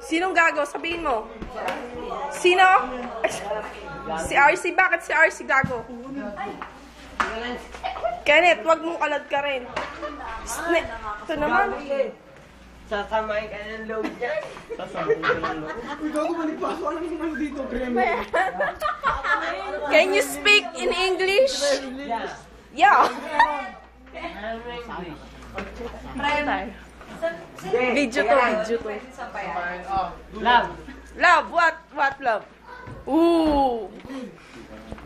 Sinong gago? Sabihin mo. Sino? Si RC. Bakit si RC gago? Kenneth, wag mong kalad ka rin. Ito naman. Sasamay ka ng loob dyan. Ikaw balik pa ako. Alam mo dito, Gremlin. Can you speak in English? Yeah. Video to. Love. Love, what love? Ooh.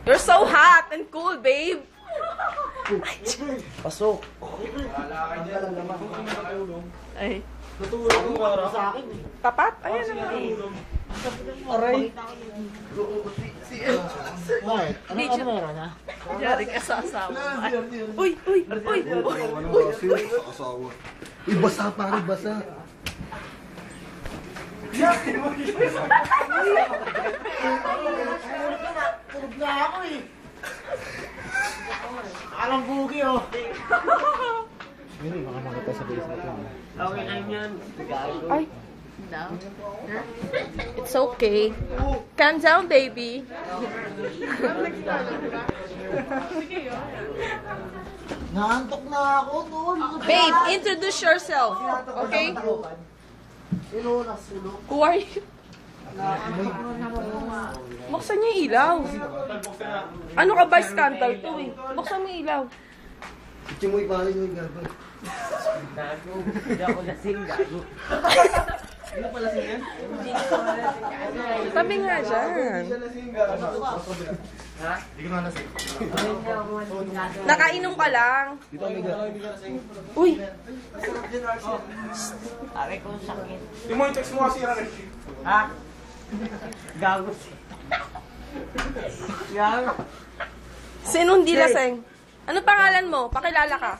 You're so hot and cool, babe. Pasok. Ay. Natulog ka sa akin. Tapat? Ayan naman. Aray. Bakit? Ano meron ha? Yari ka sa asawa. Uy. Asawa. Uy, basa pare, basa. Tulog na ako eh. Alam bugi oh. Hindi, baka makita sa Facebook lang. Okay lang yan. Ay. No. It's okay. Calm down, baby. Naantok na ako, tol. Babe, introduce yourself. Okay? Who are you? Buksan niyo yung ilaw. Ano ka ba, scandal to eh? Buksan mo yung ilaw. Ito mo ipalay mo yung gabay. Gago. Hindi ako lasing, gago. Hindi pa lasing yan? Tabi nga dyan. Ha? Hindi ka nga lasing. Nakainom ka lang. Dito kami ga. Uy. Aray ko sakit. Yung mo yung text mo kasi yan. Ha? Gago. Gago. Sinong di laseng? Ano pangalan mo? Pakilala ka.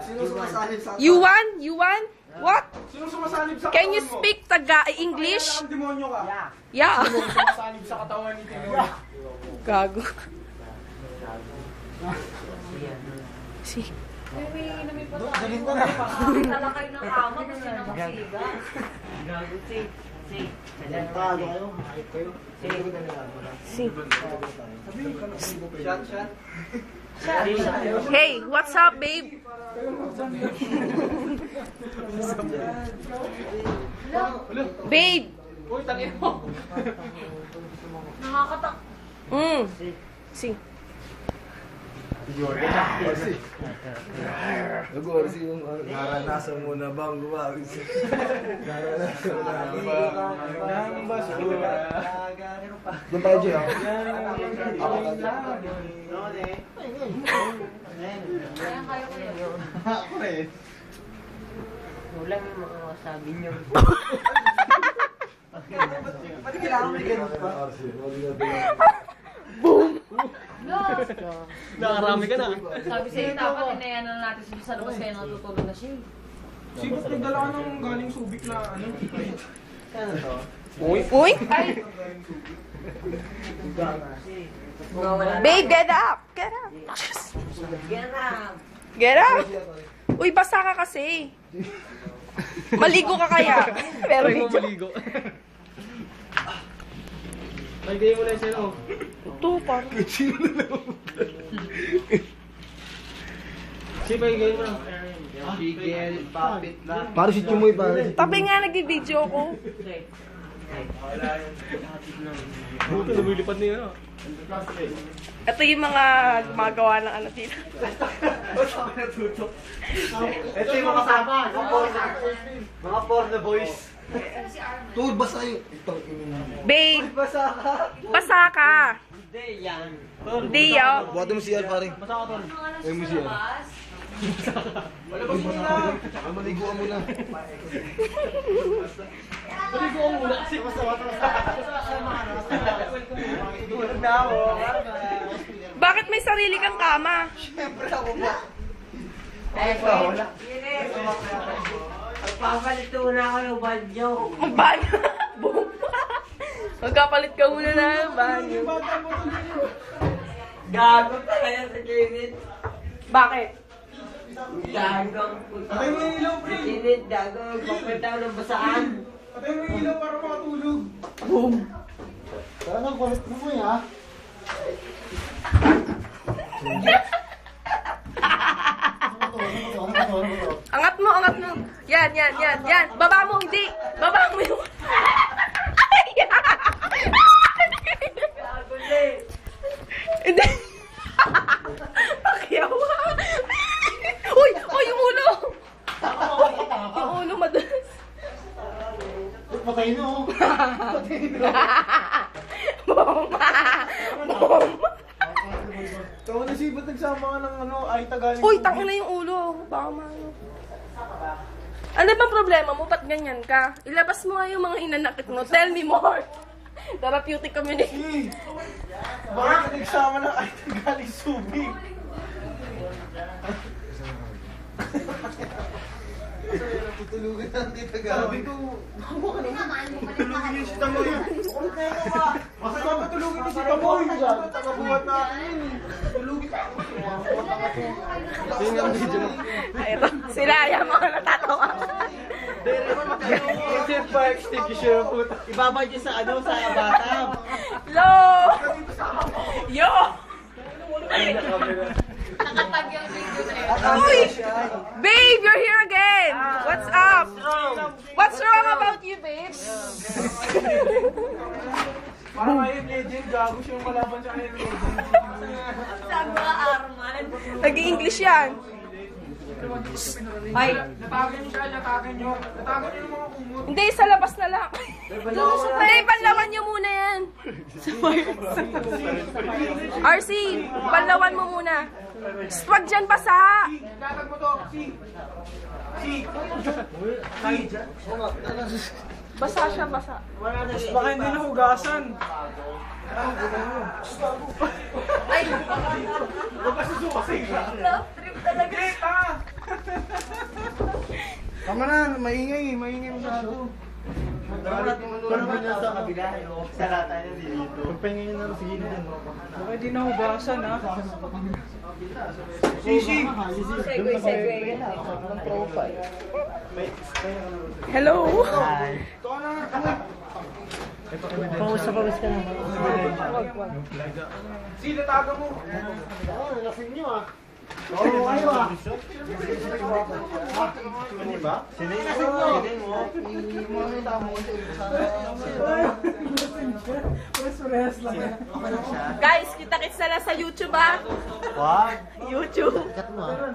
Sino sumasalib sa Yuan? Yuan? What? Sino sumasalib sa Can you speak Taga-English? Ang demonyo ka. Yeah. Sino sumasalib sa katawan ni Timoy? Gago. Si. Galing ko na. Talakay ng kama, gusto na masiga. Gago, say. Tago kayo, makakit kayo. Si. Shot, shot. Hey, what's up, babe? Babe. Uy, tangin mo. Nakakatak. Si. Nag-orsi yung naranasan mo na bang gumawin siya. Naranasan mo na bang basura. Doon tayo dyan. Ako rin. Wala yung mga masabi niyo. Pati kailangan mo ganun pa. Nakarami ka na. Sabi sa'yo, dapat inayanan natin sa labas kaya natutulog na siya. Siguro nagdala ka ng galing Subic na ano. Kano to? Uy. Babe, get up. Get up. Yan na. Get up. Uy, basa ka kasi. Maligo ka kaya. Pero medyo. Lagay mo na yung sino. Ito, parang. Sino na lang? Sino lagay mo na? Bigel, papit lang. Para si Chumoy, pare. Tabi nga, nag-video ko. Buto, lumilipad na yun. Ito yung mga gumagawa ng ano dito. Ito yung mga kasama. Mga porno boys. Tuod, basa yung... Babe, Basa ka. basa ka. Hindi yan. Hindi yaw. Buhat mo siya, pare. Basa ka, tol. Ay mo siya. Wala ba siya na? Maliguan mo na. Maliguan mo na. Bakit may sarili kang kama? Siyempre ako ba? Magpapalito na ako ng banyo. Magbanyo. Boom. Magkapalit ka muna na ng banyo. Gago tayo sa Janet. Bakit? Gago. Patay mo yung ilaw, pre. Janet, gago. Magpapalito ako ng basaan. Patay mo yung ilaw para makatulog. Boom! Tara nga, kulit mo mo ha. Angat mo, angat mo. Yan, yan, yan, yan. Baba mo, hindi. Baba mo yung... Hindi. Pakiyawa. Uy, uy, yung ulo. Yung ulo madalas. Patay na oh. Bomba. Bomba. Tawa na si, ba't nagsama ka ng ano, ay Tagalog? Uy, tangin na yung ulo. Baka maano. Ano bang problema mo? Ba't ganyan ka? Ilabas mo nga yung mga hinanakit mo. Tell me more. Therapeutic community. Bakit ka nagsama ng ay Tagalog subi? Tutulugan ng di Tagalog. Sabi ko, tutulugin yung si Tamoy. Basta ka patulugin yung si Tamoy. Tagabuhat natin yun. Tutulugin ka. Ayun, sila yung mga natatawa. Kasi fire extinguisher ang puta. Ibabay niyo sa ano, sa batang. Lo! Yo! Nakatag yung video na yun. Uy! Babe, you're here again! What's up? What's wrong about you, babe? Parang Iron Legend, gago siyang kalaban sa Iron Legend. Sabi ka, Arman. Nag-i-English yan. Ay, Natagan niyo siya, natagan niyo. Natagan niyo ng mga kumot. hindi, sa labas na lang. Ay, panlawan niyo muna yan. RC, panlawan mo muna. Wag dyan basa. Tatag mo to, si. Basa siya, basa. Baka hindi nahugasan. Ay, Huwag kasi sumasing ka. trip talaga. Tama na, maingay masyado. Dapat niya sa kabila, sa lata niya dito. Pagpahingay niya na sa gilid yan. Baka hindi nahugasan ha. Sisi! Segue, segue. Hello. Pawis ka naman. Si, nataga mo. Oo, nalasing niyo ah. Oo, kayo ah. Ano ba? Sinin mo. Imonita mo. Guys, kita-kits na lang sa YouTube ah. Wag. YouTube. Kat mo ah.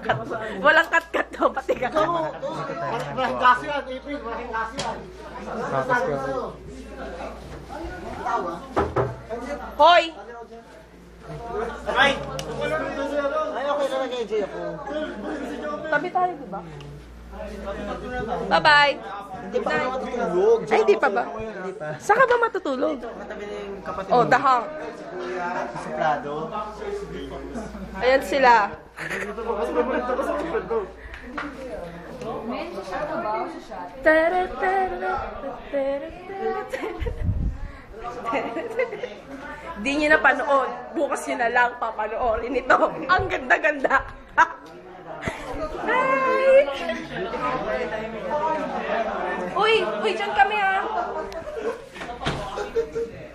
Walang cut-cut to, pati ka. Malaking kaso yan, April. Malaking kaso yan. Hoy! Ay! Ay, okay na nag-AJ ako. Tabi tayo, di ba? Bye-bye. Hindi pa ako matutulog. Ay, hindi pa ba? Saan ka ba matutulog? Katabi na yung kapatid Oh, dahang. sa Prado. Ayan sila. Di nyo na panood. Bukas nyo na lang papanoorin ito. Ang ganda-ganda. Hi! Uy! Uy, dyan kami ha.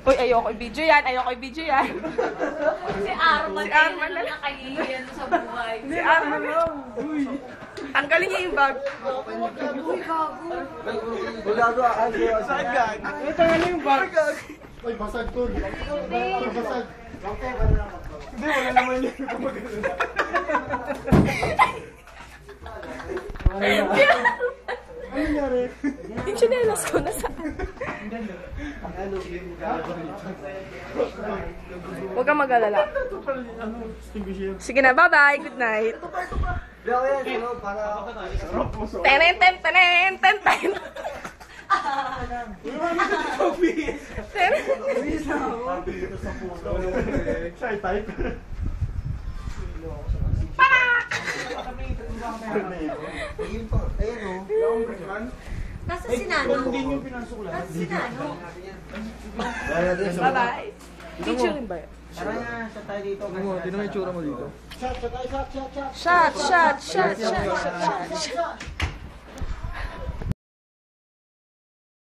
Uy, ayoko i-video yan. Ayoko i-video yan. Si Arman. Si Arman na lang. Nakahihiyan sa buhay. Si Arman lang. Tanggalin niya yung bag. Gago, saan gag? Ito nga yung bag. Uy, basag to. Basag. Hindi, wala naman yun. Ano nangyari? Yung chinelas ko nasa... Huwag kang mag-alala. Sige na, bye-bye. Good night. Gago yan, sino? Para... Tenen, ten, tenen, ten, ten. Tenen. Shy type. Ayun pa. Ayun o. Nasa sinano? Hindi nyo pinasok lang. Nasa sinano? Bye-bye. Picture rin ba yun? Tara na, sa tayo dito. Tinan mo yung tsura mo dito. Shot, shot, shot, shot, shot. Shot, shot, shot, shot, shot, shot.